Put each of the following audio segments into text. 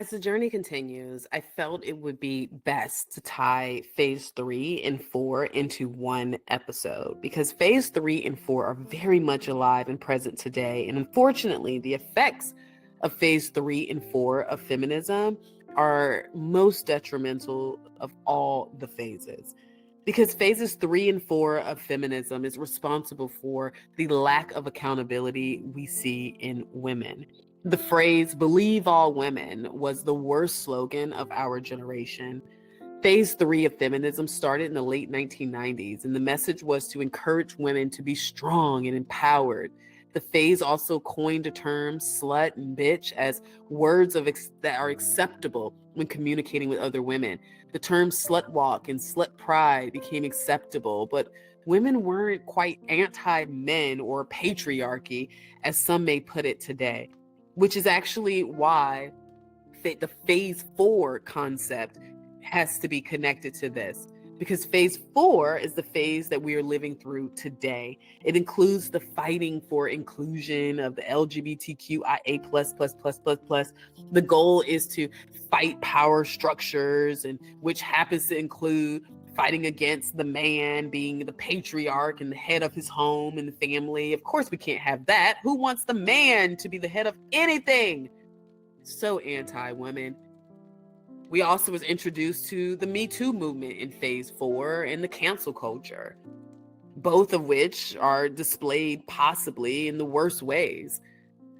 As the journey continues, I felt it would be best to tie phase 3 and 4 into one episode because phase 3 and 4 are very much alive and present today. And unfortunately, the effects of phase 3 and 4 of feminism are most detrimental of all the phases. Because phases 3 and 4 of feminism is responsible for the lack of accountability we see in women. The phrase "believe all women" was the worst slogan of our generation. Phase 3 of feminism started in the late 1990s, and the message was to encourage women to be strong and empowered. The phase also coined the term slut and bitch as words that are acceptable when communicating with other women. The term slut walk and slut pride became acceptable, but women weren't quite anti men or patriarchy, as some may put it today, which is actually why the phase 4 concept has to be connected to this, because phase 4 is the phase that we are living through today. It includes the fighting for inclusion of the LGBTQIA plus. The goal is to fight power structures, and which happens to include fighting against the man being the patriarch and the head of his home and the family. Of course, we can't have that. Who wants the man to be the head of anything? So anti-women. We also was introduced to the Me Too movement in phase 4 and the cancel culture, both of which are displayed possibly in the worst ways.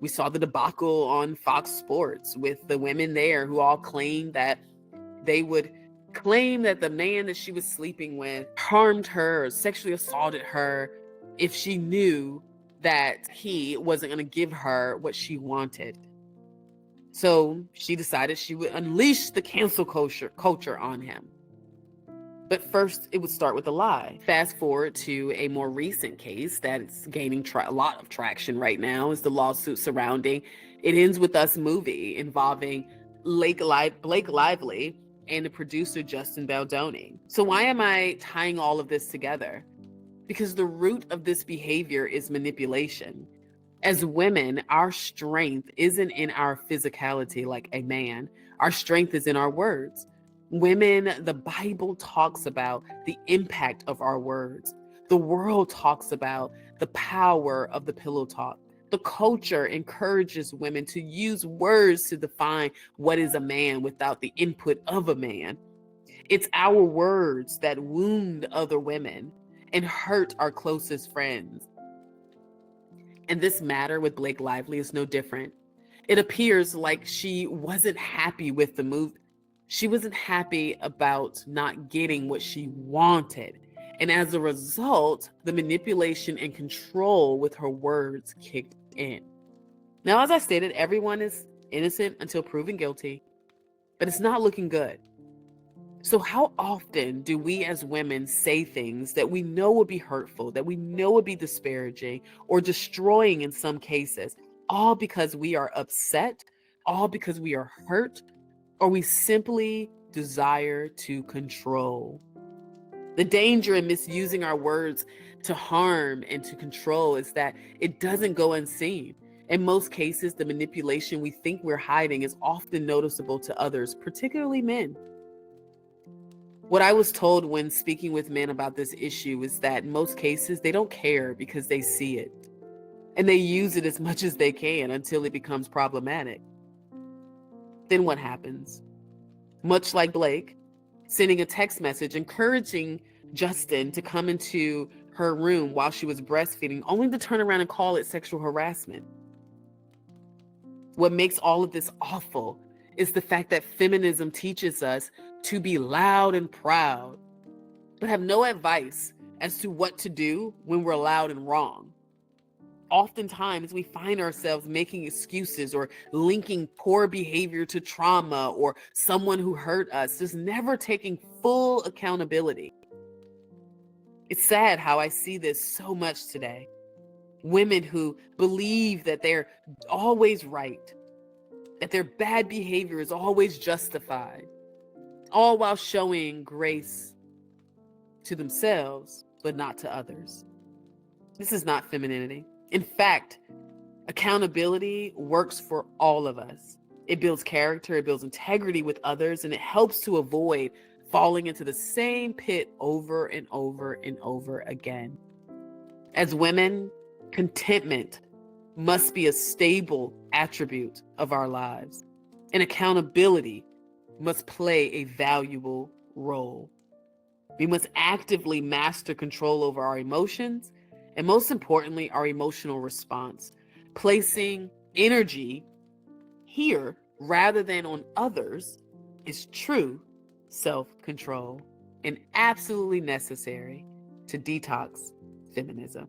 We saw the debacle on Fox Sports with the women there who all claimed that they would claim that the man that she was sleeping with harmed her or sexually assaulted her if she knew that he wasn't going to give her what she wanted. So she decided she would unleash the cancel culture on him. But first, it would start with a lie. Fast forward to a more recent case that's gaining a lot of traction right now is the lawsuit surrounding It Ends With Us movie involving Blake Lively and the producer Justin Baldoni. So why am I tying all of this together? Because the root of this behavior is manipulation. As women, our strength isn't in our physicality like a man. Our strength is in our words. Women, the Bible talks about the impact of our words. The world talks about the power of the pillow talk. The culture encourages women to use words to define what is a man without the input of a man. It's our words that wound other women and hurt our closest friends. And this matter with Blake Lively is no different. It appears like she wasn't happy with the move. She wasn't happy about not getting what she wanted. And as a result, the manipulation and control with her words kicked in. Now, as I stated, everyone is innocent until proven guilty, but it's not looking good. So how often do we as women say things that we know would be hurtful, that we know would be disparaging or destroying in some cases, all because we are upset, all because we are hurt, or we simply desire to control? The danger in misusing our words to harm and to control is that it doesn't go unseen. In most cases, the manipulation we think we're hiding is often noticeable to others, particularly men. What I was told when speaking with men about this issue is that in most cases, they don't care because they see it. And they use it as much as they can until it becomes problematic. Then what happens? Much like Blake, sending a text message encouraging Justin to come into her room while she was breastfeeding, only to turn around and call it sexual harassment. What makes all of this awful is the fact that feminism teaches us to be loud and proud, but have no advice as to what to do when we're loud and wrong. Oftentimes, we find ourselves making excuses or linking poor behavior to trauma or someone who hurt us, just never taking full accountability. It's sad how I see this so much today. Women who believe that they're always right, that their bad behavior is always justified, all while showing grace to themselves, but not to others. This is not femininity. In fact, accountability works for all of us. It builds character, it builds integrity with others, and it helps to avoid falling into the same pit over and over and over again. As women, contentment must be a stable attribute of our lives, and accountability must play a valuable role. We must actively master control over our emotions and, most importantly, our emotional response, placing energy here rather than on others is true self-control and absolutely necessary to detox feminism.